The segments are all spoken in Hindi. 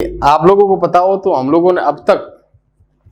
आप लोगों को पता हो तो हम लोगों ने अब तक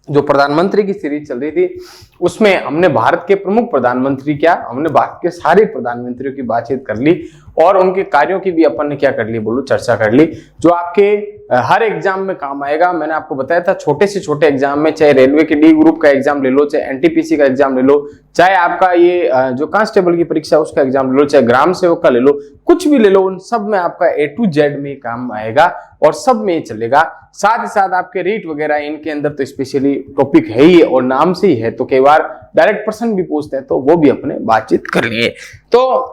जो प्रधानमंत्री की सीरीज चल रही थी उसमें हमने भारत के प्रमुख प्रधानमंत्री हमने भारत के सारे प्रधानमंत्रियों की बातचीत कर ली और उनके कार्यों की भी अपन ने क्या कर ली बोलो चर्चा कर ली, जो आपके हर एग्जाम में काम आएगा। मैंने आपको बताया था छोटे से छोटे एग्जाम में, चाहे रेलवे के डी ग्रुप का एग्जाम ले लो, चाहे एनटीपीसी का एग्जाम ले लो, चाहे आपका ये जो कांस्टेबल की परीक्षा उसका एग्जाम ले लो, चाहे ग्राम सेवक का ले लो, कुछ भी ले लो, उन सब में आपका A to Z में काम आएगा और सब में चलेगा। साथ ही साथ आपके रीट वगैरह इनके अंदर तो स्पेशली टॉपिक है ही और नाम से ही है, तो कई बार डायरेक्ट पर्सन भी पूछते हैं तो वो भी अपने बातचीत कर लिए। तो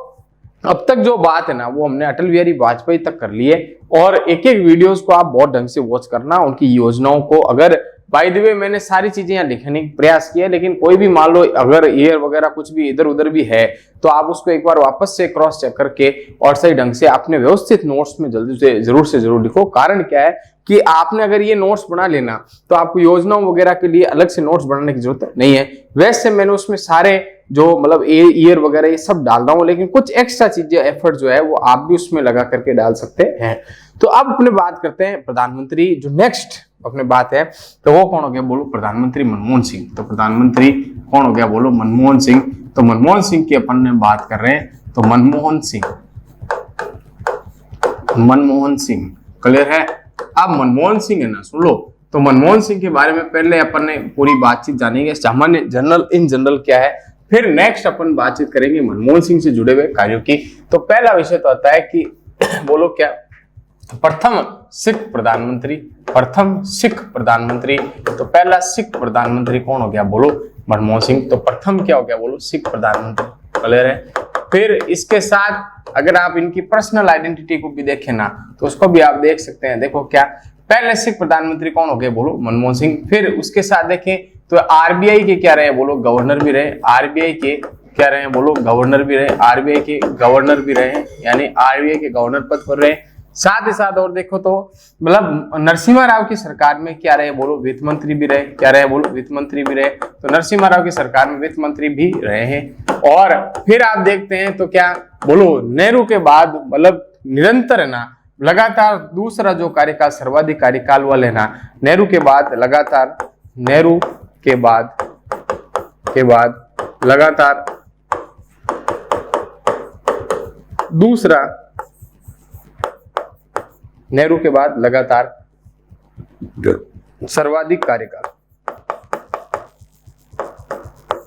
अब तक जो बात है ना वो हमने अटल बिहारी वाजपेयी तक कर लिए और एक एक वीडियोस को आप बहुत ढंग से वॉच करना, उनकी योजनाओं को। अगर बाय द वे मैंने सारी चीजें यहाँ लिखने का प्रयास किया, लेकिन कोई भी मान लो अगर ईयर वगैरह कुछ भी इधर उधर भी है तो आप उसको एक बार वापस से क्रॉस चेक करके और सही ढंग से अपने व्यवस्थित नोट्स में जल्दी से जरूर लिखो। कारण क्या है कि आपने अगर ये नोट्स बना लेना तो आपको योजनाओं वगैरह के लिए अलग से नोट्स बनाने की जरूरत नहीं है। वैसे मैंने उसमें सारे जो मतलब ईयर वगैरह ये सब डाल रहा हूं, लेकिन कुछ एक्स्ट्रा चीजें एफर्ट जो है वो आप भी उसमें लगा करके डाल सकते हैं। तो अब अपने बात करते हैं प्रधानमंत्री, जो नेक्स्ट अपने बात है तो वो कौन हो गया बोलो, प्रधानमंत्री मनमोहन सिंह। तो प्रधानमंत्री कौन हो गया बोलो, मनमोहन सिंह। तो मनमोहन सिंह की अपन ने बात कर रहे हैं, तो मनमोहन सिंह क्लियर है। अब मनमोहन सिंह है ना, सुन लो, तो मनमोहन सिंह के बारे में पहले अपन ने पूरी बातचीत जानेंगे, सामान्य जनरल इन जनरल क्या है, फिर नेक्स्ट अपन बातचीत करेंगे मनमोहन सिंह से जुड़े हुए कार्यों की। तो पहला विषय तो आता है कि बोलो क्या, प्रथम सिख प्रधानमंत्री। तो पहला सिख प्रधानमंत्री कौन हो गया बोलो, मनमोहन सिंह। तो प्रथम क्या हो गया बोलो, सिख प्रधानमंत्री, क्लियर है। फिर इसके साथ अगर आप इनकी पर्सनल आइडेंटिटी को भी देखें ना तो उसको भी आप देख सकते हैं। देखो क्या, पहले सिख प्रधानमंत्री कौन हो गए बोलो, मनमोहन सिंह। फिर उसके साथ देखें तो आरबीआई के क्या रहे बोलो, गवर्नर भी रहे। आरबीआई के क्या रहे बोलो, गवर्नर भी रहे। आरबीआई के गवर्नर भी रहे, यानी आरबीआई के गवर्नर पद पर रहे। साथ ही साथ और देखो तो मतलब नरसिम्हा राव की सरकार में क्या रहे बोलो, वित्त मंत्री भी रहे। क्या रहे बोलो, वित्त मंत्री भी रहे। तो नरसिम्हा राव की सरकार में वित्त मंत्री भी रहे हैं। और फिर आप देखते हैं तो क्या बोलो, नेहरू के बाद मतलब निरंतर है ना, लगातार दूसरा जो कार्यकाल सर्वाधिक कार्यकाल वाले ना, नेहरू के बाद लगातार लगातार दूसरा, नेहरू के बाद लगातार सर्वाधिक कार्यकाल,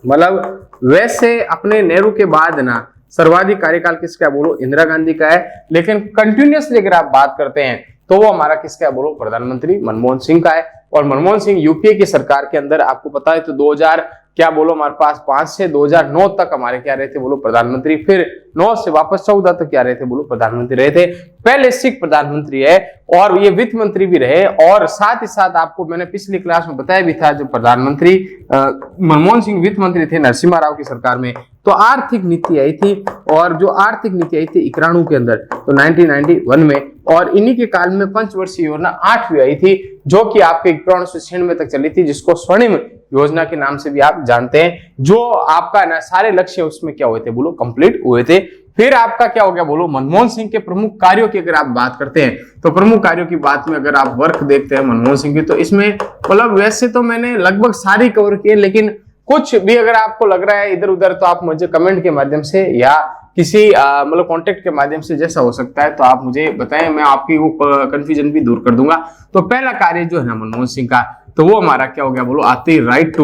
मतलब वैसे अपने नेहरू के बाद ना सर्वाधिक कार्यकाल किसका बोलो, इंदिरा गांधी का है। लेकिन कंटिन्यूअसली अगर आप बात करते हैं तो वो हमारा किसका बोलो, प्रधानमंत्री मनमोहन सिंह का है। और मनमोहन सिंह यूपीए की सरकार के अंदर आपको पता है तो 2000 क्या बोलो हमारे पास 5 से 2009 तक हमारे क्या रहे थे बोलो, प्रधानमंत्री। फिर 9 से वापस 14 तक क्या रहे थे बोलो, प्रधानमंत्री रहे थे। पहले सिख प्रधानमंत्री है और ये वित्त मंत्री भी रहे। और साथ ही साथ आपको मैंने पिछली क्लास में बताया भी था, जो प्रधानमंत्री मनमोहन सिंह वित्त मंत्री थे नरसिम्हा राव की सरकार में, तो आर्थिक नीति आई थी। और जो आर्थिक नीति आई थी 91 के अंदर, तो 1991 में, और इन्हीं के काल में पंचवर्षीय योजना 8वीं आई थी, जो कि आपके 1996 तक चली थी, जिसको स्वर्णिम योजना के नाम से भी आप जानते हैं। जो आपका ना सारे लक्ष्य उसमें क्या हुए थे बोलो, कंप्लीट हुए थे। फिर आपका क्या हो गया बोलो, मनमोहन सिंह के प्रमुख कार्यों की अगर आप बात करते हैं तो प्रमुख कार्यों की बात में अगर आप वर्क देखते हैं मनमोहन सिंह की, तो इसमें मतलब वैसे तो मैंने लगभग सारी कवर किए, लेकिन कुछ भी अगर आपको लग रहा है इधर उधर तो आप मुझे कमेंट के माध्यम से या किसी मतलब कांटेक्ट के माध्यम से जैसा हो सकता है तो आप मुझे बताएं, मैं आपकी वो कंफ्यूजन भी दूर कर दूंगा। तो पहला कार्य जो है ना मनमोहन सिंह का, तो वो हमारा क्या हो गया बोलो, आती राइट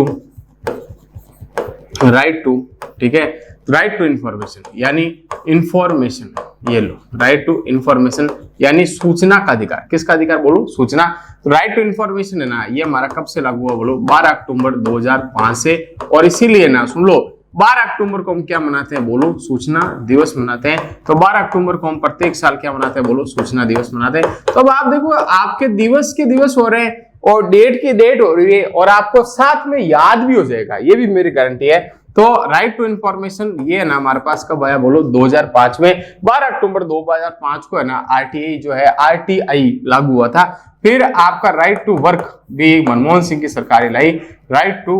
टू ठीक है, राइट टू इंफॉर्मेशन, यानी इंफॉर्मेशन, ये लो, राइट टू इंफॉर्मेशन यानी सूचना का अधिकार। किसका अधिकार बोलो, सूचना। तो राइट टू इंफॉर्मेशन है ना, ये हमारा कब से लागू हुआ बोलो, 12 अक्टूबर 2005 से। और इसीलिए ना सुन लो, 12 अक्टूबर को हम क्या मनाते हैं बोलो, सूचना दिवस मनाते हैं। तो 12 अक्टूबर को हम प्रत्येक साल क्या मनाते हैं बोलो, सूचना दिवस मनाते हैं। तो अब आप देखो, आपके दिवस के दिवस हो रहे हैं और डेट की डेट हो रही है, और आपको साथ में याद भी हो जाएगा, ये भी मेरी गारंटी है। तो राइट टू इंफॉर्मेशन ये ना हमारे पास कब आया बोलो, 2005 में। 12 अक्टूबर 2005 को है ना आरटीआई जो है, आरटीआई लागू हुआ था। फिर आपका राइट टू वर्क भी मनमोहन सिंह की सरकार लाई। राइट टू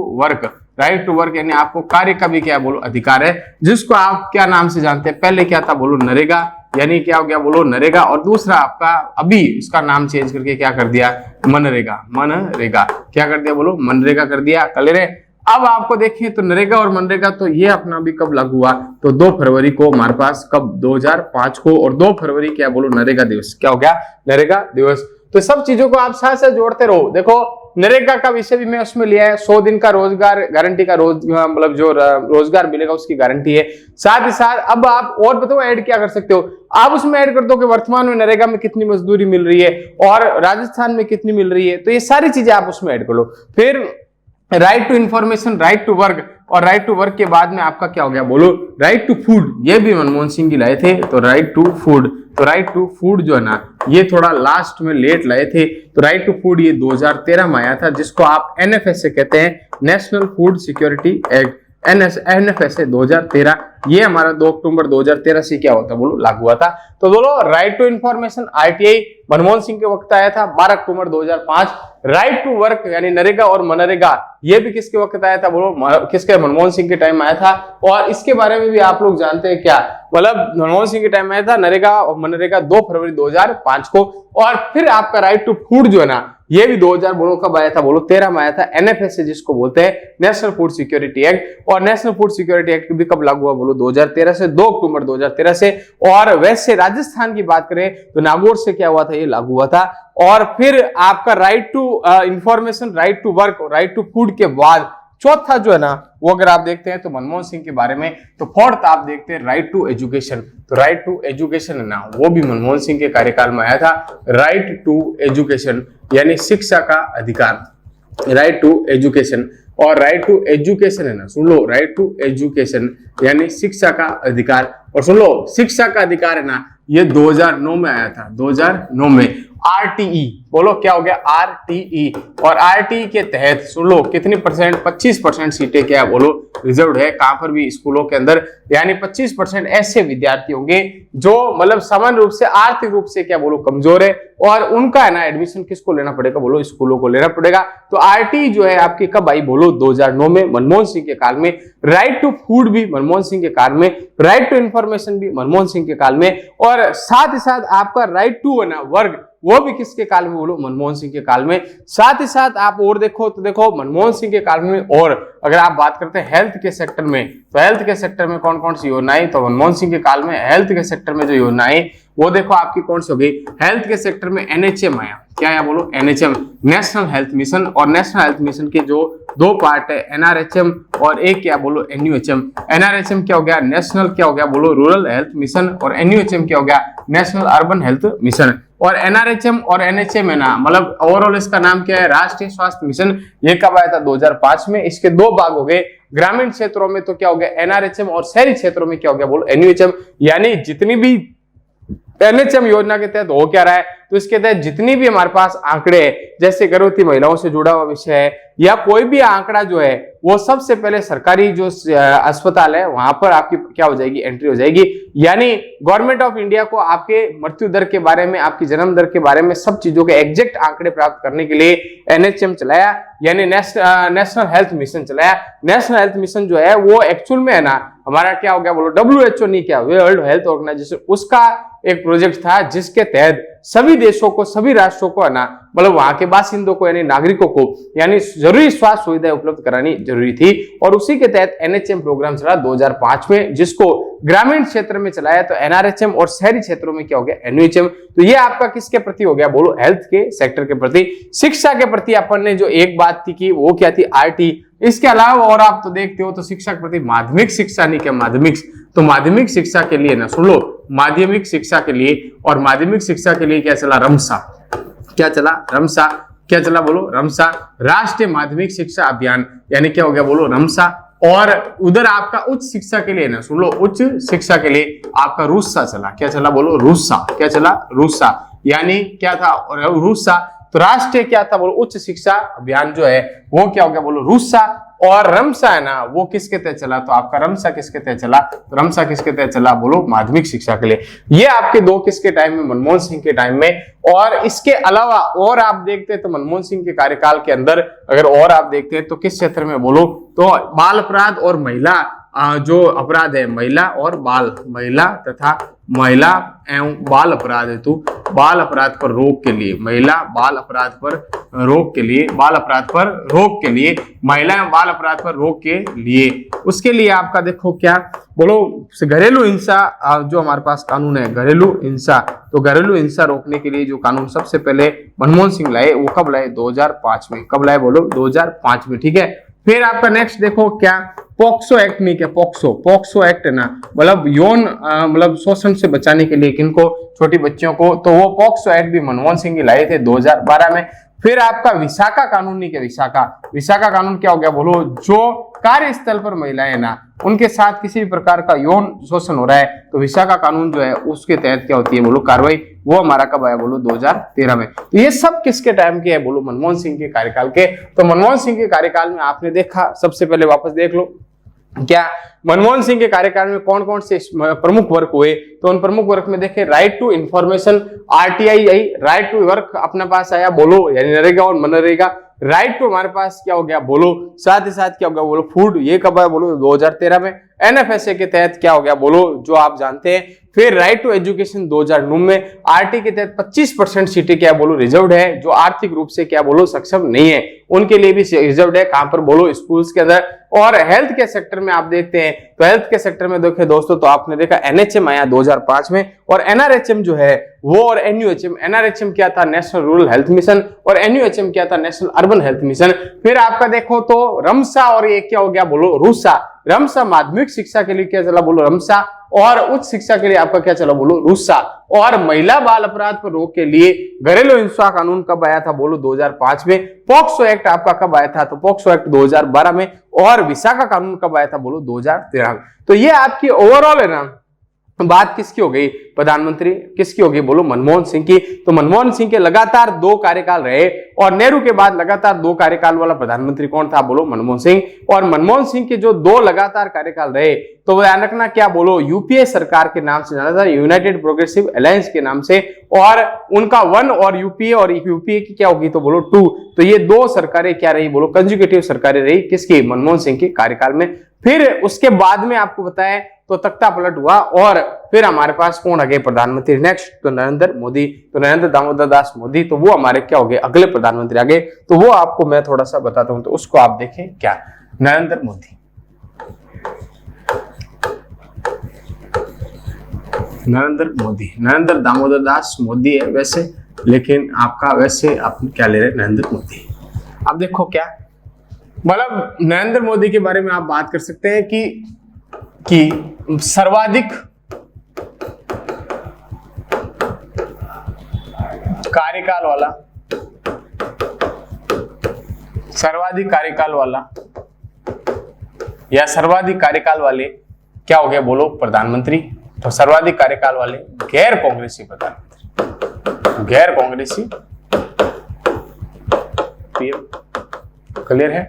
वर्क यानी आपको कार्य का भी क्या बोलो, अधिकार है, जिसको आप क्या नाम से जानते हैं, पहले क्या था बोलो, नरेगा। यानी क्या हो गया बोलो नरेगा, और दूसरा आपका अभी इसका नाम चेंज करके क्या कर दिया मनरेगा। मनरेगा क्या कर दिया बोलो मनरेगा कर दिया। क्लियर है। अब आपको देखिए तो नरेगा और मनरेगा तो ये अपना भी कब लागू हुआ, तो 2 फरवरी को हमारे पास, कब 2005 को, और 2 फरवरी क्या बोलो नरेगा दिवस, क्या हो गया नरेगा दिवस। तो सब चीजों को आप साथ साथ जोड़ते रहो। देखो नरेगा का विषय भी मैं उसमें लिया है, 100 दिन का रोजगार गारंटी का मतलब जो रोजगार मिलेगा उसकी गारंटी है। साथ ही साथ अब आप और बताओ ऐड क्या कर सकते हो, आप उसमें ऐड कर दो कि वर्तमान में नरेगा में कितनी मजदूरी मिल रही है और राजस्थान में कितनी मिल रही है, तो ये सारी चीजें आप उसमें ऐड कर लो। फिर right to information, right to work, और राइट टू वर्क के बाद में आपका क्या हो गया बोलो राइट टू फूड, ये भी मनमोहन सिंह जी लाए थे। तो राइट टू फूड, तो राइट टू फूड जो है ना ये थोड़ा लास्ट में लेट लाए थे। तो राइट टू फूड ये 2013 में आया था, जिसको आप एनएफएसए कहते हैं, national food security act, NFSA 2013। ये हमारा 2 अक्टूबर 2013 से क्या होता बोलो लागू हुआ था। तो बोलो right to information RTI Manmohan Singh के वक्त आया था 12 अक्टूबर 2005। राइट टू वर्क यानी नरेगा और मनरेगा ये भी किसके वक्त आया था बोलो, किसके मनमोहन सिंह के टाइम आया था। और इसके बारे में भी आप लोग जानते हैं क्या, मतलब मनमोहन सिंह के टाइम में आया था नरेगा और मनरेगा 2 फरवरी 2005 को। और फिर आपका राइट टू फूड जो है ना ये भी 2000 बोलो कब आया था बोलो 13 में आया था, एनएफएसए जिसको बोलते हैं नेशनल फूड सिक्योरिटी एक्ट। और नेशनल फूड सिक्योरिटी एक्ट भी कब लागू हुआ बोलो 2013 से, 2 अक्टूबर 2013 से। और वैसे राजस्थान की बात करें तो नागौर से क्या हुआ था, ये लागू हुआ था। और फिर आपका right to information, right to work, right to food के बाद चौथा जो है ना वो अगर आप देखते हैं तो मनमोहन सिंह के बारे में, तो फोर्थ आप देखते हैं राइट टू एजुकेशन। तो राइट टू एजुकेशन है ना वो भी मनमोहन सिंह के कार्यकाल में आया था। राइट टू एजुकेशन यानी शिक्षा का अधिकार, राइट टू एजुकेशन। और राइट टू एजुकेशन है ना सुन लो, राइट टू एजुकेशन यानी शिक्षा का अधिकार। और सुन लो शिक्षा का अधिकार है ना ये 2009 में आया था, 2009 में। आरटीई बोलो क्या हो गया आरटीई, और आरटीई के तहत सुन लो कितनी परसेंट, 25% सीटें क्या बोलो रिजर्व है कहां पर भी स्कूलों के अंदर, यानी 25% ऐसे विद्यार्थी होंगे जो मतलब सामान्य रूप से आर्थिक रूप से क्या बोलो कमजोर है, और उनका है ना एडमिशन किसको लेना पड़ेगा बोलो स्कूलों को लेना पड़ेगा। तो आरटीई जो है आपकी कब आई बोलो 2009 में मनमोहन सिंह के काल में। राइट टू फूड भी मनमोहन सिंह के काल में, राइट टू इंफॉर्मेशन भी मनमोहन सिंह के काल में, और साथ ही साथ आपका राइट टू है ना वर्क वो भी किसके काल में बोलो मनमोहन सिंह के काल में। साथ ही साथ आप और देखो तो देखो मनमोहन सिंह के काल में, और अगर आप बात करते हैं हेल्थ के सेक्टर में, तो हेल्थ के सेक्टर में कौन कौन सी योजनाएं, तो मनमोहन सिंह के काल में हेल्थ के सेक्टर में जो योजनाएं वो देखो आपकी कौन सी हो गई। हेल्थ के सेक्टर में एनएचएम आया, क्या आया बोलो एनएचएम, नेशनल हेल्थ मिशन। और नेशनल हेल्थ मिशन के जो 2 पार्ट है एनआरएचएम और एक क्या बोलो एनयूएचएम। एनआरएचएम क्या हो गया नेशनल क्या हो गया बोलो रूरल हेल्थ मिशन, और एनयूएचएम क्या हो गया नेशनल अर्बन हेल्थ मिशन। और एनआरएचएम और एनएचएम है ना मतलब ओवरऑल इसका नाम क्या है राष्ट्रीय स्वास्थ्य मिशन। ये कब आया था 2005 में। इसके 2 भाग हो गए, ग्रामीण क्षेत्रों में तो क्या हो गया एनआरएचएम, और शहरी क्षेत्रों में क्या हो गया बोलो एनयूएचएम। यानी जितनी भी एनएचएम योजना के तहत हो क्या रहा है, तो इसके तहत जितनी भी हमारे पास आंकड़े जैसे गर्भवती महिलाओं से जुड़ा हुआ विषय है या कोई भी आंकड़ा जो है वो सबसे पहले सरकारी जो अस्पताल है वहां पर आपकी क्या हो जाएगी एंट्री हो जाएगी। यानी गवर्नमेंट ऑफ इंडिया को आपके मृत्यु दर के बारे में, आपकी जन्म दर के बारे में सब चीजों के एग्जैक्ट आंकड़े प्राप्त करने के लिए एनएचएम चलाया, यानी नेशनल हेल्थ मिशन चलाया। नेशनल हेल्थ मिशन जो है वो एक्चुअल में है ना हमारा क्या हो गया बोलो WHO नहीं, क्या वर्ल्ड हेल्थ ऑर्गेनाइजेशन, उसका एक प्रोजेक्ट था जिसके तहत सभी देशों को, सभी राष्ट्रों को है ना मतलब वहां के बासिंदों को यानी नागरिकों को यानी जरूरी स्वास्थ्य सुविधाएं उपलब्ध करानी जरूरी थी। और उसी के तहत एनएचएम प्रोग्राम चला 2005 में, जिसको ग्रामीण क्षेत्र में चलाया तो एनआरएचएम, और शहरी क्षेत्रों में क्या हो गया एनयूएचएम। तो ये आपका किसके प्रति हो गया बोलो हेल्थ के सेक्टर के प्रति। शिक्षा के प्रति अपन ने जो एक बात थी कि वो क्या थी आरटी। इसके अलावा और आप तो देखते हो तो शिक्षा के प्रति माध्यमिक शिक्षा नहीं, क्या माध्यमिक, तो माध्यमिक शिक्षा के लिए ना सुन लो माध्यमिक शिक्षा के लिए, और माध्यमिक शिक्षा के लिए क्या चला रमसा, क्या चला रमसा, क्या चला बोलो रमसा, राष्ट्रीय माध्यमिक शिक्षा अभियान, यानी क्या हो गया बोलो रमसा। और उधर आपका उच्च शिक्षा के लिए ना सुन लो उच्च शिक्षा के लिए आपका रूसा चला, क्या चला बोलो रूसा, क्या चला रूसा, यानी क्या था रूसा। तो राष्ट्रीय क्या था बोलो उच्च शिक्षा अभियान जो है वो क्या हो गया बोलो रूसा। और रमसा है ना वो किसके तहत चला, तो आपका रमसा किसके तहत चला, तो रमसा किसके तहत चला बोलो माध्यमिक शिक्षा के लिए। ये आपके 2 किसके टाइम में मनमोहन सिंह के टाइम में। और इसके अलावा और आप देखते हैं तो मनमोहन सिंह के कार्यकाल के अंदर अगर और आप देखते हैं तो किस क्षेत्र में बोलो, तो बाल अपराध और महिला जो अपराध है महिला और बाल, महिला तथा महिला एवं बाल अपराध हेतु बाल अपराध पर रोक के लिए, महिला बाल अपराध पर रोक के लिए, बाल अपराध पर रोक के लिए, महिला एवं बाल अपराध पर रोक के लिए, उसके लिए आपका देखो क्या बोलो, घरेलू हिंसा जो हमारे पास कानून है घरेलू हिंसा, तो घरेलू हिंसा रोकने के लिए जो कानून सबसे पहले मनमोहन सिंह लाए वो कब लाए? 2005 में। कब लाए बोलो? 2005 में। ठीक है। फिर आपका नेक्स्ट देखो क्या, पॉक्सो एक्ट नहीं, क्या पॉक्सो एक्ट है ना, मतलब यौन मतलब शोषण से बचाने के लिए किनको? छोटी बच्चियों को, तो वो पॉक्सो एक्ट भी मनमोहन सिंह ही लाए थे 2012 में। फिर आपका विशाखा कानून नहीं, क्या विशाखा कानून क्या हो गया बोलो, जो कार्यस्थल पर महिलाएं ना उनके साथ किसी भी प्रकार का यौन शोषण हो रहा है तो विशाखा कानून जो है उसके तहत क्या होती है बोलो कार्रवाई, वो हमारा कब आया बोलो 2013 में। तो ये सब किसके टाइम के है बोलो? मनमोहन सिंह के कार्यकाल के। तो मनमोहन सिंह के कार्यकाल में आपने देखा, सबसे पहले वापस देख लो क्या मनमोहन सिंह के कार्यकाल में कौन कौन से प्रमुख वर्क हुए, तो उन प्रमुख वर्क में देखे राइट टू इंफॉर्मेशन, RTI आई, राइट टू वर्क अपने पास आया बोलो, यानी नरेगा और मनरेगा, राइट टू हमारे पास क्या हो गया बोलो, साथ ही साथ क्या हो गया बोलो फूड, ये कब आया बोलो 2013 में। NFSA के तहत क्या हो गया बोलो, जो आप जानते हैं। फिर राइट टू एजुकेशन 2009 में, RT के तहत 25% सीटें क्या बोलो रिजर्व्ड है, जो आर्थिक रूप से क्या बोलो सक्षम नहीं है उनके लिए भी रिजर्व्ड है, कहां पर बोलो स्कूल्स के अंदर। और हेल्थ के सेक्टर में आप देखते हैं तो हेल्थ के सेक्टर में देखे दोस्तों तो आपने देखा NHM आया 2005 में, और NRHM जो है वो, और NUHM, NRHM क्या था नेशनल रूरल हेल्थ मिशन, और NUHM क्या था नेशनल अर्बन हेल्थ मिशन। फिर आपका देखो तो रमसा, और ये क्या हो गया बोलो रूसा, रमसा माध्यमिक शिक्षा के लिए क्या चला बोलो रमसा, और उच्च शिक्षा के लिए आपका क्या चला बोलो रूसा। और महिला बाल अपराध पर रोक के लिए घरेलू हिंसा कानून कब आया था बोलो 2005 में। पॉक्सो एक्ट आपका कब आया था, तो पॉक्सो एक्ट 2012 में। और विशाखा कानून कब आया था बोलो 2013 में। तो ये आपकी ओवरऑल है ना बात किसकी हो गई, प्रधानमंत्री किसकी हो गई बोलो मनमोहन सिंह की। तो मनमोहन सिंह के लगातार 2 कार्यकाल रहे, और नेहरू के बाद लगातार 2 कार्यकाल वाला प्रधानमंत्री कौन था बोलो मनमोहन सिंह। और मनमोहन सिंह के जो 2 लगातार कार्यकाल रहे तो ध्यान रखना क्या बोलो UPA सरकार के नाम से जाना था, यूनाइटेड प्रोग्रेसिव अलायंस के नाम से, और उनका 1 और UPA की क्या होगी तो बोलो 2। तो ये 2 सरकारें क्या रही बोलो कंज्यूकेटिव सरकारें रही किसकी, मनमोहन सिंह के कार्यकाल में। फिर उसके बाद में आपको बताया तो तख्ता पलट हुआ, और फिर हमारे पास कौन आ गए प्रधानमंत्री नेक्स्ट, तो नरेंद्र मोदी। तो नरेंद्र दामोदर दास मोदी, तो वो हमारे क्या हो गए अगले प्रधानमंत्री आ गए। तो वो आपको मैं थोड़ा सा बताता हूं, तो उसको आप देखें क्या, नरेंद्र मोदी, नरेंद्र दामोदर दास मोदी है वैसे, लेकिन आपका वैसे आप क्या ले रहे हैं नरेंद्र मोदी। अब देखो क्या मतलब नरेंद्र मोदी के बारे में आप बात कर सकते हैं कि सर्वाधिक कार्यकाल वाला या सर्वाधिक कार्यकाल वाले क्या हो गया बोलो प्रधानमंत्री। तो सर्वाधिक कार्यकाल वाले गैर कांग्रेसी प्रधानमंत्री, गैर कांग्रेसी, क्लियर है।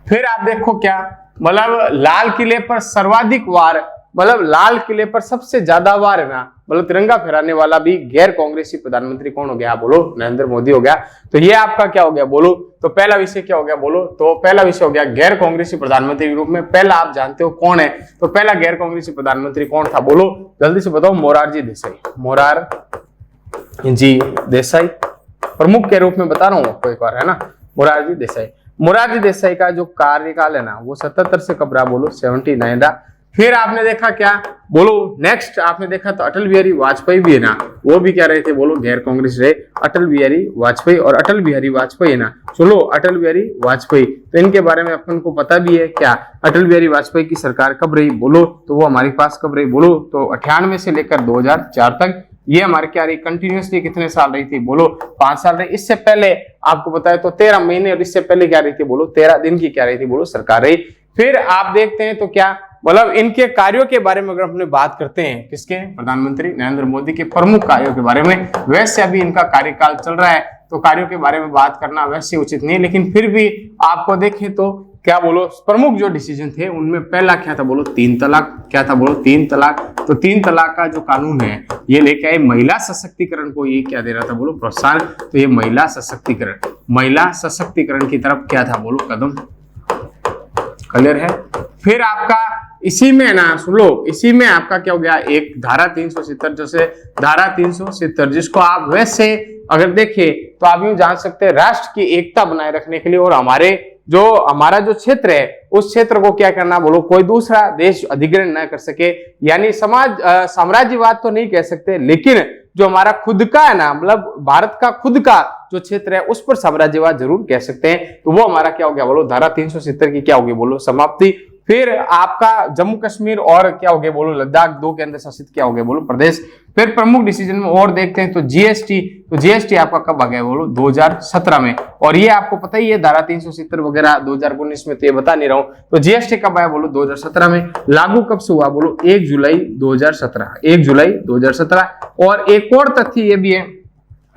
फिर आप देखो क्या मतलब लाल किले पर सर्वाधिक वार, मतलब लाल किले पर सबसे ज्यादा वार है ना, मतलब तिरंगा फहराने वाला भी गैर कांग्रेसी प्रधानमंत्री कौन हो गया बोलो नरेंद्र मोदी हो गया। तो ये आपका क्या हो गया बोलो, तो पहला विषय क्या हो गया बोलो, तो पहला विषय हो गया गैर कांग्रेसी प्रधानमंत्री के रूप में। पहला आप जानते हो कौन है, तो पहला गैर कांग्रेसी प्रधानमंत्री कौन था बोलो, जल्दी से बताओ, मोरारजी देसाई, प्रमुख के रूप में बता रहा हूं आपको एक बार, है ना, मोरारजी देसाई का जो कार्यकाल है ना वो 77 से कब रहा बोलो 79 रहा। फिर आपने देखा क्या बोलो नेक्स्ट, आपने देखा तो अटल बिहारी वाजपेयी भी है ना, वो भी क्या रहे थे बोलो गैर कांग्रेस रहे, अटल बिहारी वाजपेयी। और अटल बिहारी वाजपेयी है ना, चलो अटल बिहारी वाजपेयी, तो इनके बारे में अपन को पता भी है क्या, अटल बिहारी वाजपेयी की सरकार कब रही बोलो, तो वो हमारे पास कब रही बोलो, तो 98 से लेकर 2004 तक ये हमारे क्या रही कंटिन्यूसली कितने साल रही थी बोलो 5 साल रही। इससे पहले आपको बताया तो 13 महीने, और इससे पहले क्या रही थी बोलो 13 दिन की क्या रही थी बोलो सरकार रही। फिर आप देखते हैं तो क्या मतलब इनके कार्यों के बारे में अगर अपने बात करते हैं, किसके, प्रधानमंत्री नरेंद्र मोदी के प्रमुख कार्यों के बारे में, वैसे अभी इनका कार्यकाल चल रहा है तो कार्यों के बारे में बात करना वैसे उचित नहीं, लेकिन फिर भी आपको देखें तो क्या बोलो प्रमुख जो डिसीजन थे उनमें पहला क्या था बोलो 3 तलाक, क्या था बोलो 3 तलाक। तो 3 तलाक का जो कानून है ये लेके आए, महिला सशक्तिकरण को ये क्या दे रहा था बोलो प्रोत्साहन, तो ये महिला सशक्तिकरण की तरफ क्या था बोलो कदम, क्लियर है। फिर आपका इसी में ना सुन लो, इसी में आपका क्या हो गया, एक धारा 370, जैसे धारा 370 जिसको आप वैसे अगर देखें तो आप यूं जान सकते हैं राष्ट्र की एकता बनाए रखने के लिए और हमारा जो क्षेत्र है उस क्षेत्र को क्या करना, बोलो कोई दूसरा देश अधिग्रहण न कर सके, यानी साम्राज्यवाद तो नहीं कह सकते, लेकिन जो हमारा खुद का है ना, मतलब भारत का खुद का जो क्षेत्र है उस पर साम्राज्यवाद जरूर कह सकते हैं। तो वो हमारा क्या हो गया, बोलो धारा 370 की क्या होगी, बोलो समाप्ति। फिर आपका जम्मू कश्मीर और क्या हो गया, बोलो लद्दाख, 2 केंद्र शासित क्या हो गया, बोलो प्रदेश। फिर प्रमुख डिसीजन में और देखते हैं तो जीएसटी, तो जीएसटी आपका कब आ गया, बोलो 2017 में। और ये आपको पता ही है धारा 370 वगैरह 2019 में, तो ये बता नहीं रहा हूं। तो जीएसटी कब आया, बोलो 2017 में। लागू कब से हुआ, बोलो 1 जुलाई 2017, 1 जुलाई 2017। और एक और तथ्य ये भी है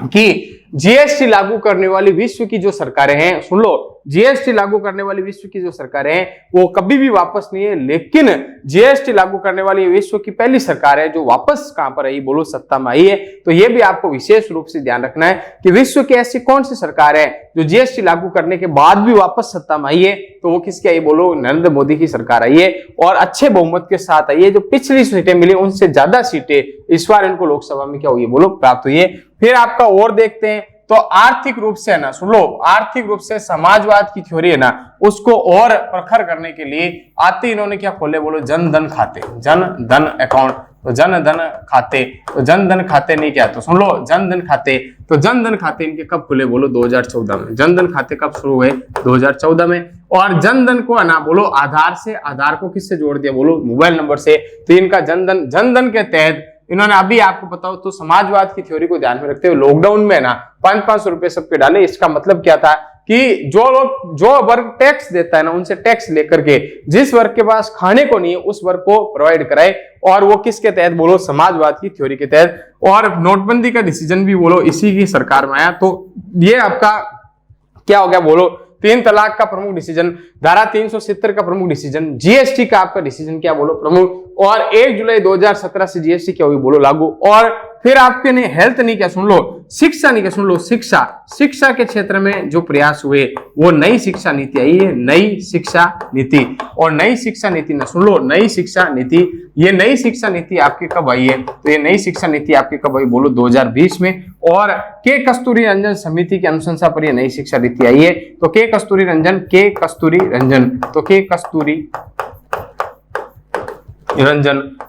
कि जीएसटी लागू करने वाली विश्व की जो सरकारें हैं, सुन लो, जीएसटी लागू करने वाली विश्व की जो सरकारें हैं वो कभी भी वापस नहीं है, लेकिन जीएसटी लागू करने वाली विश्व की पहली सरकार है जो वापस कहां पर आई, बोलो सत्ता में आई है। तो ये भी आपको विशेष रूप से ध्यान रखना है कि विश्व की ऐसी कौन सी सरकार है जो जीएसटी लागू करने के बाद भी वापस सत्ता में आई है, तो वो किसकी आई, बोलो नरेंद्र मोदी की सरकार आई है और अच्छे बहुमत के साथ आई है। जो पिछली सीटें मिली उनसे ज्यादा सीटें इस बार इनको लोकसभा में क्या हुई, बोलो प्राप्त हुई है। फिर आपका और देखते हैं तो आर्थिक रूप से है ना, सुन लो, आर्थिक रूप से समाजवाद की थ्योरी है ना उसको और प्रखर करने के लिए आते इन्होंने क्या खोले, बोलो जन धन खाते, जन धन अकाउंट। तो जन धन खाते, तो जन धन खाते नहीं क्या, तो सुन लो जन धन खाते। तो जन धन खाते इनके कब खुले, बोलो 2014 में। जन धन खाते कब शुरू हुए, 2014 में। और जन धन को है ना, बोलो आधार से, आधार को किससे जोड़ दिया, बोलो मोबाइल नंबर से। तो इनका जन धन के तहत इन्होंने अभी आपको बताओ तो समाजवाद की थ्योरी को ध्यान में रखते हुए लॉकडाउन में ना 500 रुपए सबके डाले। इसका मतलब क्या था कि जो वर्ग टैक्स देता है ना उनसे टैक्स लेकर के जिस वर्ग के पास खाने को नहीं है उस वर्ग को प्रोवाइड कराए, और वो किसके तहत, बोलो समाजवाद की थ्योरी के तहत। और नोटबंदी का डिसीजन भी बोलो इसी की सरकार में आया। तो ये आपका क्या हो गया, बोलो 3 तलाक का प्रमुख डिसीजन, धारा 370 का प्रमुख डिसीजन, जीएसटी का आपका डिसीजन क्या, बोलो प्रमुख। और 1 जुलाई 2017 से जीएसटी क्या हुई, बोलो लागू। और फिर आपके नहीं हेल्थ नहीं क्या, सुन लो, शिक्षा नहीं क्या, सुन लो, शिक्षा के क्षेत्र में जो प्रयास हुए वो नई शिक्षा नीति आई है, नई शिक्षा नीति। और नई शिक्षा नीति ना, सुन लो, नई शिक्षा नीति, ये नई शिक्षा नीति आपकी कब आई है, तो ये नई शिक्षा नीति आपकी कब आई, बोलो 2020 में। और के कस्तूरी रंजन समिति की अनुशंसा पर यह नई शिक्षा नीति आई है। तो के कस्तूरी रंजन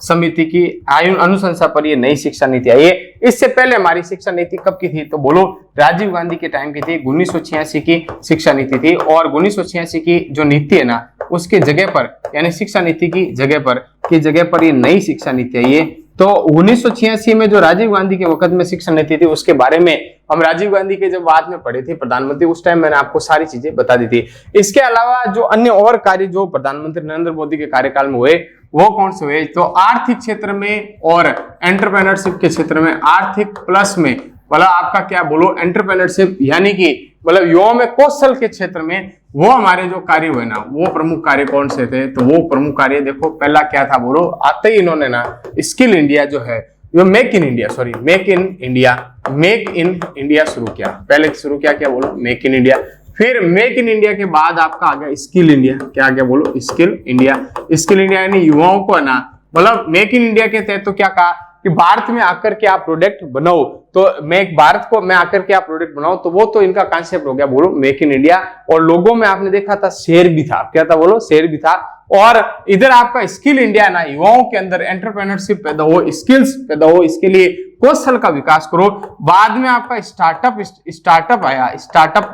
समिति की अनुशंसा पर यह नई शिक्षा नीति आई है। इससे पहले हमारी शिक्षा नीति कब की थी, तो बोलो राजीव गांधी के टाइम की थी, 1986 की शिक्षा नीति थी। और 1986 की जो नीति है ना उसके जगह पर, यानी शिक्षा नीति की जगह पर ये नई शिक्षा नीति आई है। तो 1986 में जो राजीव गांधी के वक्त में शिक्षा नीति थी उसके बारे में हम राजीव गांधी के जब बाद में पढ़े थे प्रधानमंत्री, उस टाइम मैंने आपको सारी चीजें बता दी थी। इसके अलावा जो अन्य और कार्य जो प्रधानमंत्री नरेंद्र मोदी के कार्यकाल में हुए वो कौन से हुए, तो आर्थिक क्षेत्र में और एंटरप्रेन्योरशिप के क्षेत्र में, आर्थिक प्लस में मतलब आपका क्या, बोलो एंटरप्रेन्योरशिप, यानी कि मतलब युवाओं में कौशल के क्षेत्र में वो हमारे जो कार्य हुए ना, वो प्रमुख कार्य कौन से थे, तो वो प्रमुख कार्य देखो पहला क्या था, बोलो आते ही इन्होंने ना स्किल इंडिया जो है, जो मेक इन इंडिया शुरू किया। पहले शुरू क्या बोलो मेक इन इंडिया। फिर मेक इन इंडिया के बाद आपका आ गया स्किल इंडिया, क्या आ गया, बोलो स्किल इंडिया यानी युवाओं को है ना, मतलब मेक इन इंडिया के तहत तो क्या कहा कि भारत में आकर के आप प्रोडक्ट बनाओ, तो भारत में आकर के आप प्रोडक्ट बनाओ, तो वो तो इनका कॉन्सेप्ट हो गया, बोलो मेक इन इंडिया। और लोगों में आपने देखा था शेर भी था, क्या था, बोलो शेर भी था। और इधर आपका स्किल इंडिया ना, युवाओं के अंदर एंटरप्रेन्योरशिप पैदा हो, स्किल्स पैदा हो, इसके लिए कौशल का विकास करो। बाद में आपका स्टार्टअप आया, स्टार्टअप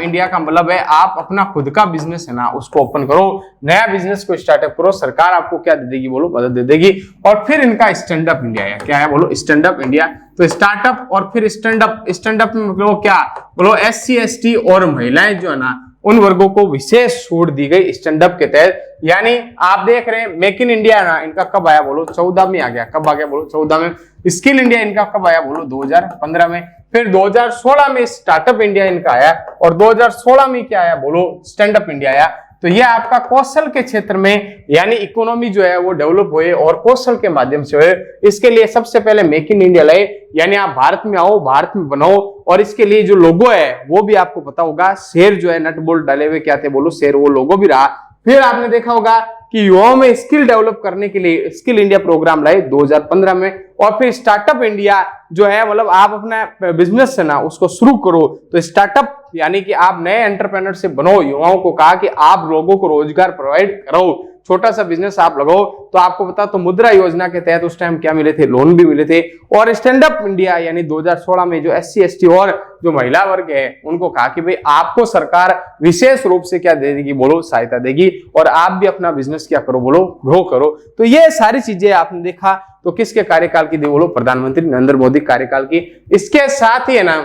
इंडिया का मतलब है आप अपना खुद का बिजनेस है ना उसको ओपन करो, नया बिजनेस को स्टार्टअप करो, सरकार आपको क्या दे देगी, बोलो मदद दे देगी। और फिर इनका स्टैंड अप इंडिया है, क्या है, बोलो स्टैंड अप इंडिया। तो स्टार्टअप और फिर स्टैंड अप में मतलब क्या, बोलो SC ST और महिलाएं जो है ना उन वर्गों को विशेष छूट दी गई स्टैंड अप के तहत। यानी आप देख रहे हैं मेक इन इंडिया ना इनका कब आया, बोलो 14 में आ गया, कब आ गया, बोलो 14 में। स्किल इंडिया इनका कब आया, बोलो 2015 में। फिर 2016 में स्टार्टअप इंडिया इनका आया, और 2016 में क्या आया, बोलो स्टैंड अप इंडिया आया। तो ये आपका कौशल के क्षेत्र में, यानी इकोनॉमी जो है वो डेवलप हुए और कौशल के माध्यम से हुए। इसके लिए सबसे पहले मेक इन इंडिया लाए, यानी आप भारत में आओ, भारत में बनाओ। और इसके लिए जो लोगो है वो भी आपको पता होगा, शेर जो है नट बोल्ट डाले हुए क्या थे, बोलो शेर, वो लोगो भी रहा। फिर आपने देखा होगा कि युवाओं में स्किल डेवलप करने के लिए स्किल इंडिया प्रोग्राम लाए 2015 में। और फिर स्टार्टअप इंडिया जो है, मतलब आप अपना बिजनेस है ना उसको शुरू करो, तो स्टार्टअप यानी कि आप नए एंटरप्रेन्योरशिप बनो। युवाओं को कहा कि आप लोगों को रोजगार प्रोवाइड करो, छोटा सा बिजनेस आप लगाओ। तो आपको पता तो मुद्रा योजना के तहत उस टाइम क्या मिले थे, लोन भी मिले थे। और स्टैंड अप इंडिया यानी 2016 में जो SC ST और जो महिला वर्ग है उनको कहा कि भाई आपको सरकार विशेष रूप से क्या दे देगी, बोलो सहायता देगी, और आप भी अपना बिजनेस क्या करो, बोलो ग्रो करो। तो ये सारी चीजें आपने देखा तो किसके कार्यकाल की, बोलो प्रधानमंत्री नरेंद्र मोदी कार्यकाल की। इसके साथ ही है ना,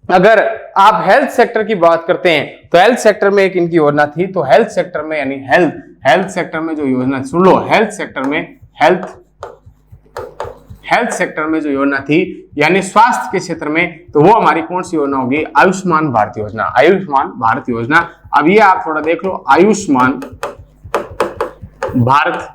अगर आप हेल्थ सेक्टर की बात करते हैं तो हेल्थ सेक्टर में एक इनकी योजना थी। तो हेल्थ सेक्टर में यानी हेल्थ सेक्टर में जो योजना, सुन लो, हेल्थ सेक्टर में जो योजना थी यानी स्वास्थ्य के क्षेत्र में, तो वो हमारी कौन सी योजना होगी, आयुष्मान भारत योजना। आयुष्मान भारत योजना, अब ये आप थोड़ा देख लो, आयुष्मान भारत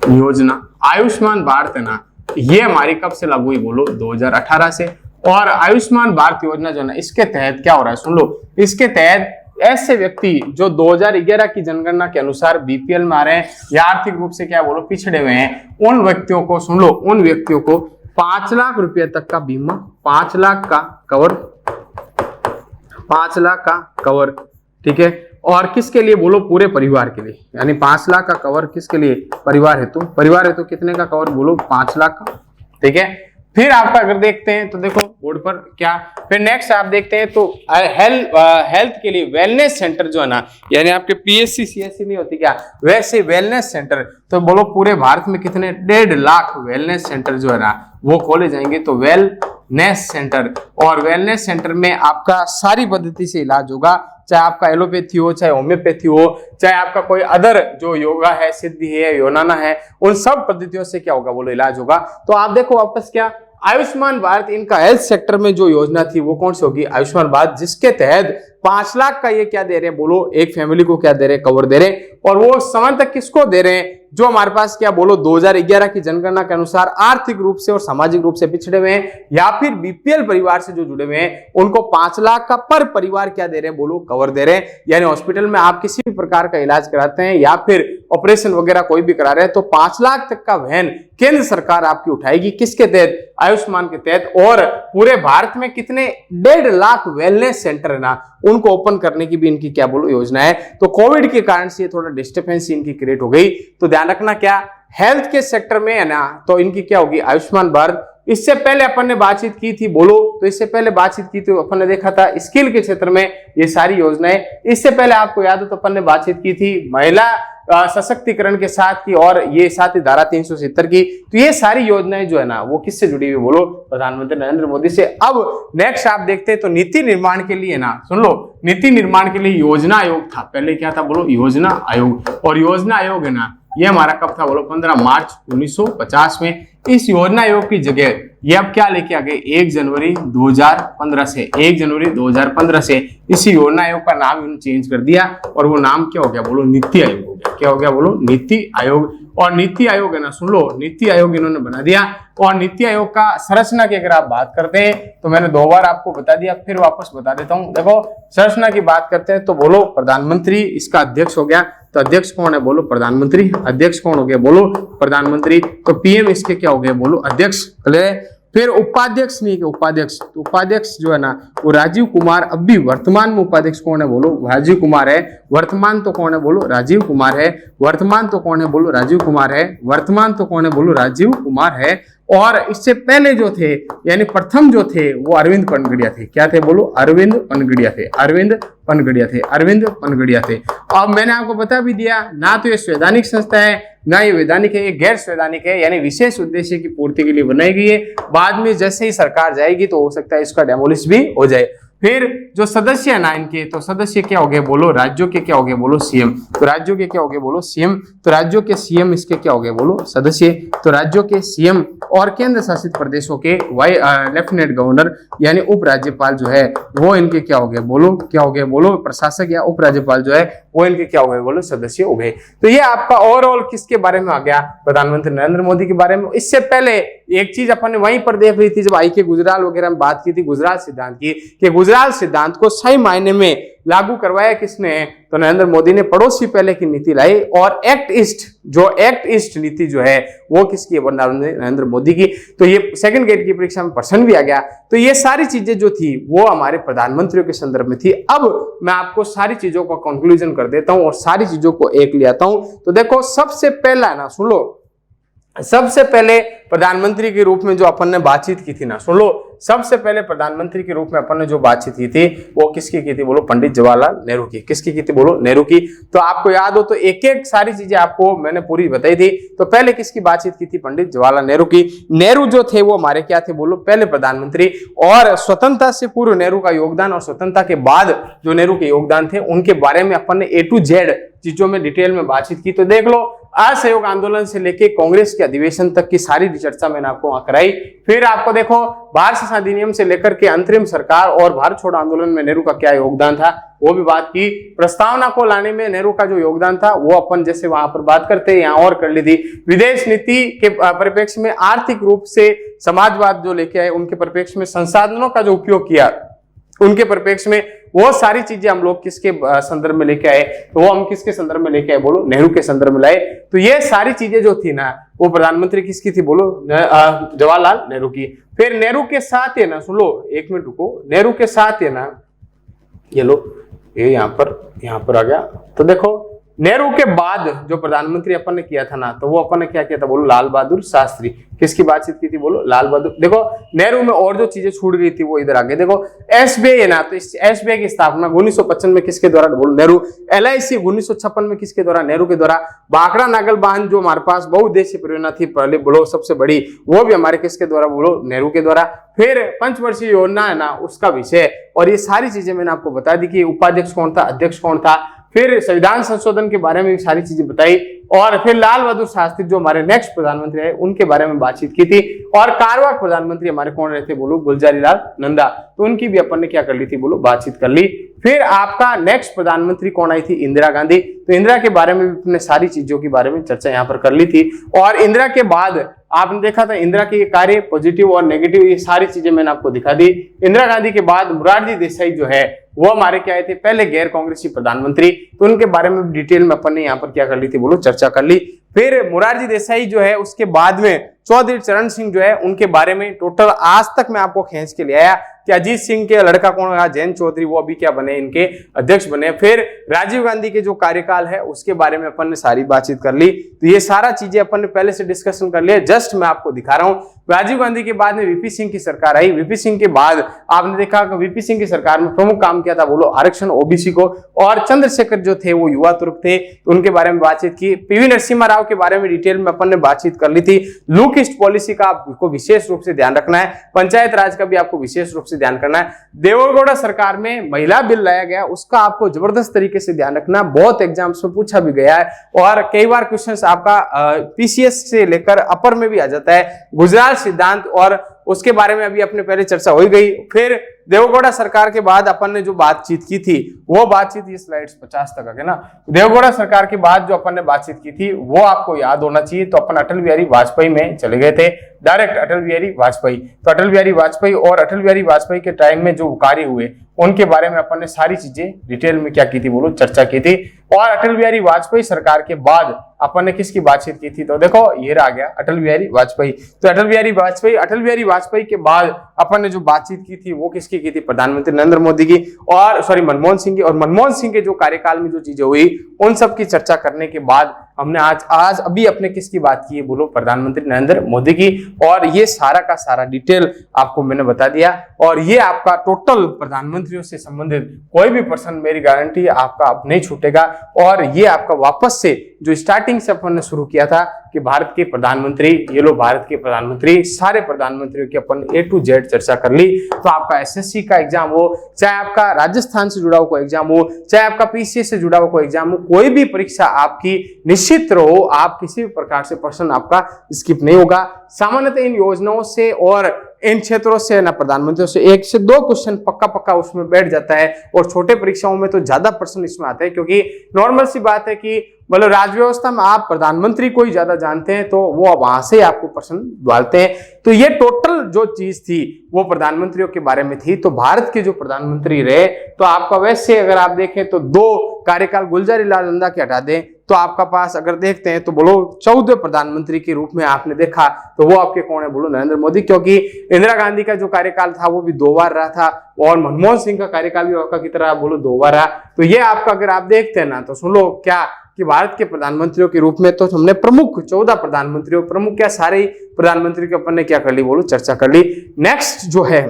योजना, आयुष्मान भारत है ना, ये हमारी कब से लागू हुई, बोलो 2018 से। और आयुष्मान भारत योजना जो है ना, इसके तहत क्या हो रहा है, सुन लो, इसके तहत ऐसे व्यक्ति जो 2011 की जनगणना के अनुसार BPL में आ रहे हैं या आर्थिक रूप से क्या बोलो पिछड़े हुए हैं, उन व्यक्तियों को, सुन लो, उन व्यक्तियों को 5 लाख रुपए तक का बीमा, 5 लाख का कवर, 5 लाख का कवर, ठीक है। और किसके लिए, बोलो पूरे परिवार के लिए, यानी 5 लाख का कवर किसके लिए, परिवार हेतु। परिवार हेतु कितने का कवर, बोलो 5 लाख का, ठीक है। फिर आपका अगर देखते हैं तो देखो बोर्ड पर क्या, फिर नेक्स्ट आप देखते हैं तो हेल्थ के लिए वेलनेस सेंटर जो है ना, यानी आपके PSC CSC नहीं होती क्या, वैसे वेलनेस सेंटर, तो बोलो पूरे भारत में कितने, 1.5 लाख वेलनेस सेंटर जो है ना वो खोले जाएंगे। तो वेलनेस सेंटर, और वेलनेस सेंटर में आपका सारी पद्धति से इलाज होगा, चाहे आपका एलोपैथी हो, चाहे होम्योपैथी हो, चाहे आपका कोई अदर जो योगा है, सिद्धि है, योनाना है, उन सब पद्धतियों से क्या होगा, बोलो इलाज होगा। तो आप देखो वापस क्या, आयुष्मान भारत इनका हेल्थ सेक्टर में जो योजना थी वो कौन सी होगी, आयुष्मान भारत, जिसके तहत 5 लाख का ये क्या दे रहे हैं, बोलो एक फैमिली को क्या दे रहे हैं, कवर दे रहे हैं। और वो समय तक किसको दे रहे हैं, जो हमारे पास क्या बोलो 2011 की जनगणना के अनुसार आर्थिक रूप से और सामाजिक रूप से पिछड़े हुए हैं या फिर BPL परिवार से जो जुड़े हुए हैं, उनको 5 लाख का पर परिवार क्या दे रहे हैं, बोलो कवर दे रहे हैं। यानी हॉस्पिटल में आप किसी भी प्रकार का इलाज कराते हैं या फिर ऑपरेशन वगैरह कोई भी करा रहे हैं तो 5 लाख तक का वहन केंद्र सरकार आपकी उठाएगी, किसके तहत, आयुष्मान के तहत। और पूरे भारत में कितने, 1.5 लाख वेलनेस सेंटर है ना, उनको ओपन करने की भी इनकी क्या बोलो योजना है। तो कोविड के कारण से थोड़ा डिस्टर्बेंस इनकी क्रिएट हो गई। तो ध्यान रखना क्या, हेल्थ के सेक्टर में है ना, तो इनकी क्या होगी, आयुष्मान भारत। इससे पहले अपन ने बातचीत की थी, बोलो, तो इससे पहले बातचीत की थी अपन ने देखा था स्किल के क्षेत्र में ये सारी योजनाएं। इससे पहले आपको याद हो तो अपन ने बातचीत की थी महिला सशक्तिकरण के साथ की, और ये साथ ही धारा 370 की। तो ये सारी योजनाएं जो है ना वो किससे जुड़ी हुई, बोलो प्रधानमंत्री नरेंद्र मोदी से। अब नेक्स्ट आप देखते हैं तो नीति निर्माण के लिए ना, सुन लो, नीति निर्माण के लिए योजना आयोग था, पहले क्या था, बोलो योजना आयोग। और योजना आयोग है ना, ये हमारा कब था, बोलो 15 मार्च 1950 में। इस योजना आयोग की जगह ये अब क्या लेके आ गए, 1 जनवरी 2015 से, 1 जनवरी 2015 से इस योजना आयोग का नाम इन्होंने चेंज कर दिया और वो नाम क्या हो गया, बोलो नीति आयोग हो गया। क्या हो गया, बोलो नीति आयोग। और नीति आयोग है ना, सुन लो, नीति आयोग इन्होंने बना दिया। और नीति आयोग का संरचना की अगर आप बात करते हैं तो मैंने 2 बार आपको बता दिया, फिर वापस बता देता हूं। देखो संरचना की बात करते हैं तो बोलो प्रधानमंत्री इसका अध्यक्ष हो गया। तो अध्यक्ष कौन है, बोलो प्रधानमंत्री। अध्यक्ष कौन हो गया, बोलो प्रधानमंत्री। तो PM इसके क्या हो गए, बोलो अध्यक्ष। फिर उपाध्यक्ष नहीं के उपाध्यक्ष, तो उपाध्यक्ष जो है ना वो राजीव कुमार। अब भी वर्तमान में उपाध्यक्ष कौन है, बोलो राजीव कुमार है। वर्तमान तो कौन है, बोलो राजीव कुमार है। वर्तमान तो कौन है, बोलो राजीव कुमार है। वर्तमान तो कौन है, बोलो राजीव कुमार है। और इससे पहले जो थे यानी प्रथम जो थे वो अरविंद पनगड़िया थे। क्या थे, बोलो अरविंद पनगड़िया थे। अरविंद पनगड़िया थे, अरविंद पनगड़िया थे। अब मैंने आपको बता भी दिया ना, तो ये संवैधानिक संस्था है ना ये वैधानिक है, ये गैर संवैधानिक है, यानी विशेष उद्देश्य की पूर्ति के लिए बनाई गई है। बाद में जैसे ही सरकार जाएगी तो हो सकता है इसका डेमोलिश भी हो जाए। फिर जो सदस्य है ना इनके, तो सदस्य क्या हो गए, बोलो राज्यों के क्या हो गए, बोलो CM। तो राज्यों के क्या हो गए, बोलो CM। तो राज्यों के CM इसके क्या हो गए, बोलो सदस्य। तो राज्यों के CM और केंद्र शासित प्रदेशों के लेफ्टिनेंट गवर्नर यानी उप राज्यपाल जो है वो इनके क्या हो गए, बोलो क्या हो गए, बोलो प्रशासक या उप राज्यपाल जो है वो इनके क्या हो गए, बोलो सदस्य हो गए। तो ये आपका ओवरऑल किसके बारे में आ गया, प्रधानमंत्री नरेंद्र मोदी के बारे में। इससे पहले एक चीज अपन ने वहीं पर देख रही थी जब IK गुजराल वगैरह में बात की थी गुजराल सिद्धांत की, कि गुजराल सिद्धांत को सही मायने में लागू करवाया किसने? तो नरेंद्र मोदी ने पड़ोसी पहले की नीति लाई और एक्ट ईस्ट नीति जो है वो किसकी है? नरेंद्र मोदी की। तो ये सेकंड गेट की परीक्षा में प्रश्न भी आ गया। तो ये सारी चीजें जो थी वो हमारे प्रधानमंत्रियों के संदर्भ में थी। अब मैं आपको सारी चीजों का कंक्लूजन कर देता हूं और सारी चीजों को एक ले आता हूं। तो देखो, सबसे पहला ना, सुन लो, सबसे पहले प्रधानमंत्री के रूप में जो अपन ने बातचीत की थी ना, सुन लो, सबसे पहले प्रधानमंत्री के रूप में अपन ने जो बातचीत की थी वो किसकी की थी? बोलो, पंडित जवाहरलाल नेहरू की। किसकी की थी? बोलो, नेहरू की। तो आपको याद हो तो एक एक सारी चीजें आपको मैंने पूरी बताई थी। तो पहले किसकी बातचीत की थी? पंडित जवाहरलाल नेहरू की। नेहरू जो थे वो हमारे क्या थे? बोलो, पहले प्रधानमंत्री। और स्वतंत्रता से पूर्व नेहरू का योगदान और स्वतंत्रता के बाद जो नेहरू के योगदान थे उनके बारे में अपन ने A to Z चीजों में डिटेल में बातचीत की। तो देख लो, असहयोग आंदोलन से लेके कांग्रेस के अधिवेशन तक की सारी चर्चा मैंने आपको वहां कराई। फिर आपको देखो, भारत शासन अधिनियम से लेकर के अंतरिम सरकार और भारत छोड़ो आंदोलन में नेहरू का क्या योगदान था वो भी बात की। प्रस्तावना को लाने में नेहरू का जो योगदान था वो अपन जैसे वहां पर बात करते यहाँ और कर ली थी। विदेश नीति के परिप्रेक्ष्य में आर्थिक रूप से समाजवाद जो लेके आए उनके परिप्रेक्ष्य में संसाधनों का जो उपयोग किया उनके परिप्रेक्ष्य में, वो सारी चीजें हम लोग किसके संदर्भ में लेके आए? तो वो हम किसके संदर्भ में लेके आए? बोलो, नेहरू के संदर्भ में लाए। तो ये सारी चीजें जो थी ना वो प्रधानमंत्री किसकी थी? बोलो, जवाहरलाल नेहरू की। फिर नेहरू के साथ है ना, सुन लो, एक मिनट रुको, नेहरू के साथ है ना, ये लो, ये यहाँ पर आ गया। तो देखो, नेहरू के बाद जो प्रधानमंत्री अपन ने किया था ना, तो वो अपन ने क्या किया था? बोलो, लाल बहादुर शास्त्री। किसकी बातचीत की थी? बोलो, लाल बहादुर। देखो, नेहरू में और जो चीजें छूट गई थी वो इधर आगे। देखो, एसबीआई है ना, तो इस एसबीआई की स्थापना 1955 में किसके द्वारा? बोलो, नेहरू। LIC 1956 में किसके द्वारा? नेहरू के द्वारा। भाखड़ा नागल बांध जो हमारे पास बहुउद्देशीय परियोजना थी पहले, बोलो, सबसे बड़ी, वो भी हमारे किसके द्वारा? बोलो, नेहरू के द्वारा। फिर पंचवर्षीय योजना है ना, उसका विषय, और ये सारी चीजें मैंने आपको बता दी कि उपाध्यक्ष कौन था, अध्यक्ष कौन था। फिर संविधान संशोधन के बारे में भी सारी चीजें बताई। और फिर लाल बहादुर शास्त्री जो हमारे नेक्स्ट प्रधानमंत्री है उनके बारे में बातचीत की थी। और कार्यवाहक प्रधानमंत्री हमारे कौन रहे थे? बोलो, गुलजारी लाल नंदा। तो उनकी भी अपन ने क्या कर ली थी? बोलो, बातचीत कर ली। फिर आपका नेक्स्ट प्रधानमंत्री कौन आई थी? इंदिरा गांधी। तो इंदिरा के बारे में भी अपने सारी चीजों के बारे में चर्चा यहाँ पर कर ली थी। और इंदिरा के बाद आपने देखा था इंदिरा के कार्य, पॉजिटिव और नेगेटिव, ये सारी चीजें मैंने आपको दिखा दी। इंदिरा गांधी के बाद मोरारजी देसाई जो है वो हमारे क्या आए थे? पहले गैर कांग्रेसी प्रधानमंत्री। तो उनके बारे में डिटेल में अपन ने यहाँ पर क्या कर ली थी? बोलो, चर्चा कर ली। फिर मोरारजी देसाई जो है उसके बाद में चौधरी चरण सिंह जो है उनके बारे में टोटल आज तक मैं आपको खींच के ले आया कि अजीत सिंह के लड़का कौन रहा? जयंत चौधरी, वो अभी क्या बने? इनके अध्यक्ष बने। फिर राजीव गांधी के जो कार्यकाल है उसके बारे में अपन ने सारी बातचीत कर ली। तो ये सारा चीजें अपन ने पहले से डिस्कशन कर लिया, जस्ट मैं आपको दिखा रहा हूं। राजीव गांधी के बाद में वीपी सिंह की सरकार आई। वीपी सिंह के बाद आपने देखा कि वीपी सिंह की सरकार में प्रमुख काम किया था? बोलो, आरक्षण ओबीसी को। और चंद्रशेखर जो थे वो युवा तुर्क थे, तो उनके बारे में बातचीत की। पीवी नरसिम्हा राव के बारे में डिटेल में अपन ने बातचीत कर ली थी। लुक ईस्ट पॉलिसी का आपको विशेष रूप से ध्यान रखना है। पंचायत राज का भी आपको विशेष रूप से ध्यान करना है। देवेगौड़ा सरकार में महिला बिल लाया गया, उसका आपको जबरदस्त तरीके से ध्यान रखना। बहुत एग्जाम्स में पूछा भी गया है और कई बार क्वेश्चंस आपका पीसीएस से लेकर अपर में भी आ जाता है। गुजरात सिद्धांत और उसके बारे में अभी अपने पहले चर्चा हो गई। फिर देवेगौड़ा सरकार के बाद अपन ने जो बातचीत की थी वो बातचीत, ये स्लाइड्स 50 तक है ना। देवेगौड़ा सरकार के बाद जो अपन ने बातचीत की थी वो आपको याद होना चाहिए। तो अपन अटल बिहारी वाजपेयी में चले गए थे, डायरेक्ट अटल बिहारी वाजपेयी। तो अटल बिहारी वाजपेयी और अटल बिहारी वाजपेयी के टाइम में जो कार्य हुए उनके बारे में अपन ने सारी चीजें डिटेल में क्या की थी? बोलो, चर्चा की थी। और अटल बिहारी वाजपेयी सरकार के बाद अपन ने किसकी बातचीत की थी? तो देखो, ये रह गया अटल बिहारी वाजपेयी। तो अटल बिहारी वाजपेयी के बाद अपन ने जो बातचीत की थी वो किसकी की थी? प्रधानमंत्री नरेंद्र मोदी की और मनमोहन सिंह की। और मनमोहन सिंह के जो कार्यकाल में जो चीजें हुई उन सब की चर्चा करने के बाद हमने आज अभी अपने किसकी बात की है? बोलो, प्रधानमंत्री नरेंद्र मोदी की। और ये सारा का सारा डिटेल आपको मैंने बता दिया। और ये आपका टोटल प्रधानमंत्रियों से संबंधित कोई भी प्रश्न, मेरी गारंटी आपका अब नहीं छूटेगा। और ये आपका वापस से जो स्टार्टिंग से अपन ने शुरू किया था कि भारत के प्रधानमंत्री, ये लो भारत के प्रधानमंत्री, सारे प्रधानमंत्रियों की अपन A to Z चर्चा कर ली। तो आपका एसएससी का एग्जाम हो, चाहे आपका राजस्थान से जुड़ा हुआ कोई एग्जाम हो, चाहे आपका पीसीएस से जुड़ा हुआ कोई एग्जाम हो, कोई भी परीक्षा आपकी निश्चित रहो, आप किसी भी प्रकार से प्रश्न आपका स्किप नहीं होगा। सामान्यतः इन योजनाओं से और इन क्षेत्रों से ना प्रधानमंत्रियों से 1 से 2 क्वेश्चन पक्का पक्का उसमें बैठ जाता है, और छोटे परीक्षाओं में तो ज्यादा प्रश्न इसमें आते हैं, क्योंकि नॉर्मल सी बात है कि मतलब राज व्यवस्था में आप प्रधानमंत्री को ही ज्यादा जानते हैं, तो वो वहां से आपको प्रश्न डालते हैं। तो ये टोटल जो चीज थी वो प्रधानमंत्रियों के बारे में थी। तो भारत के जो प्रधानमंत्री रहे, तो आपका वैसे अगर आप देखें तो 2 कार्यकाल गुलजारीलाल नंदा के हटा दें तो आपका पास अगर देखते हैं तो बोलो 14 प्रधानमंत्री के रूप में आपने देखा, तो वो आपके कौन है, बोलो नरेंद्र मोदी, क्योंकि इंदिरा गांधी का जो कार्यकाल था वो भी 2 बार रहा था, और मनमोहन सिंह का कार्यकाल भी आपका कितना रहा, बोलो 2 बार रहा। तो ये आपका अगर आप देखते हैं ना, तो सुन लो क्या कि भारत के प्रधानमंत्रियों के रूप में तो हमने प्रमुख 14 प्रधानमंत्रियों, प्रमुख क्या सारे ही प्रधानमंत्री के अपन ने क्या कर ली, बोलो चर्चा कर ली। नेक्स्ट जो है,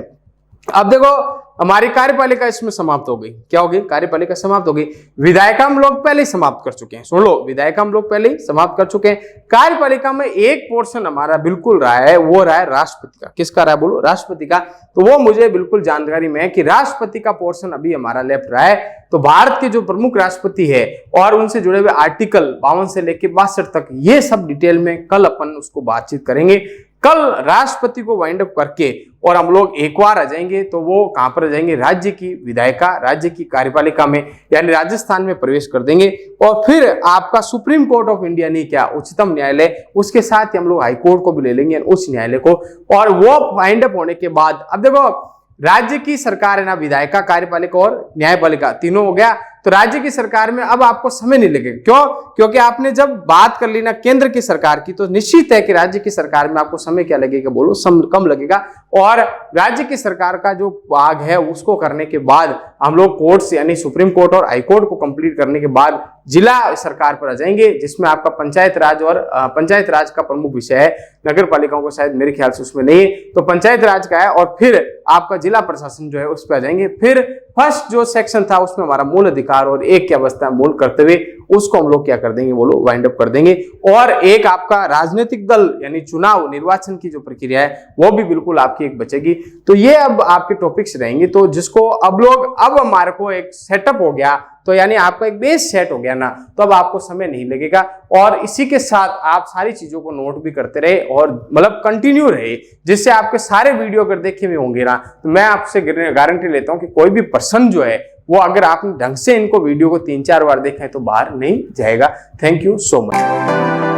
अब देखो हमारी कार्यपालिका इसमें समाप्त हो गई। क्या हो गई, कार्यपालिका समाप्त हो गई। विधायिका हम लोग पहले ही समाप्त कर चुके हैं, सुन लो, विधायिका हम लोग पहले ही समाप्त कर चुके हैं। कार्यपालिका में एक पोर्शन हमारा बिल्कुल रहा है, वो रहा है राष्ट्रपति का। किसका रहा है, बोलो राष्ट्रपति का। तो वो मुझे बिल्कुल जानकारी में है कि राष्ट्रपति का पोर्शन अभी हमारा लेफ्ट रहा है। तो भारत के जो प्रमुख राष्ट्रपति है और उनसे जुड़े हुए आर्टिकल 52 से लेकर 62 तक, ये सब डिटेल में कल अपन उसको बातचीत करेंगे। कल राष्ट्रपति को वाइंड अप करके और हम लोग एक बार आ जाएंगे, तो वो कहां पर आ जाएंगे, राज्य की विधायिका, राज्य की कार्यपालिका में, यानी राजस्थान में प्रवेश कर देंगे। और फिर आपका सुप्रीम कोर्ट ऑफ इंडिया नहीं, क्या उच्चतम न्यायालय, उसके साथ ही हम लोग हाई कोर्ट को भी ले लेंगे, उच्च न्यायालय को। और वो वाइंड अप होने के बाद, अब देखो राज्य की सरकार है ना, विधायिका, कार्यपालिका और न्यायपालिका, तीनों हो गया। तो राज्य की सरकार में अब आपको समय नहीं लगेगा। क्यों, क्योंकि आपने जब बात कर ली ना केंद्र की सरकार की, तो निश्चित है कि राज्य की सरकार में आपको समय क्या लगेगा, बोलो कम लगेगा। और राज्य की सरकार का जो भाग है उसको करने के बाद हम लोग कोर्ट्स यानी सुप्रीम कोर्ट और हाई कोर्ट को कंप्लीट करने के बाद जिला सरकार पर आ जाएंगे, जिसमें आपका पंचायत राज, और पंचायत राज का प्रमुख विषय है, नगर पालिकाओं को शायद मेरे ख्याल से उसमें नहीं है, तो पंचायत राज का है। और फिर आपका जिला प्रशासन जो है उस पर आ जाएंगे। फिर फर्स्ट जो सेक्शन था उसमें हमारा मूल अधिकार और एक की अवस्था मूल कर्तव्य, उसको हम लोग क्या कर देंगे, बोलो वाइंड अप कर देंगे। और एक आपका राजनीतिक दल यानी चुनाव निर्वाचन की जो प्रक्रिया है वो भी बिल्कुल आपकी एक बचेगी। तो ये अब आपके टॉपिक्स रहेंगे, तो जिसको अब हमारे को एक सेटअप हो गया, तो यानी आपका एक बेस सेट हो गया ना, तो अब आपको समय नहीं लगेगा। और इसी के साथ आप सारी चीजों को नोट भी करते रहे और मतलब कंटिन्यू रहे, जिससे आपके सारे वीडियो अगर देखे हुए होंगे ना, तो मैं आपसे गारंटी लेता हूं कि कोई भी पर्सन जो है वो अगर आपने ढंग से इनको वीडियो को 3-4 बार देखा है तो बाहर नहीं जाएगा। Thank you so much.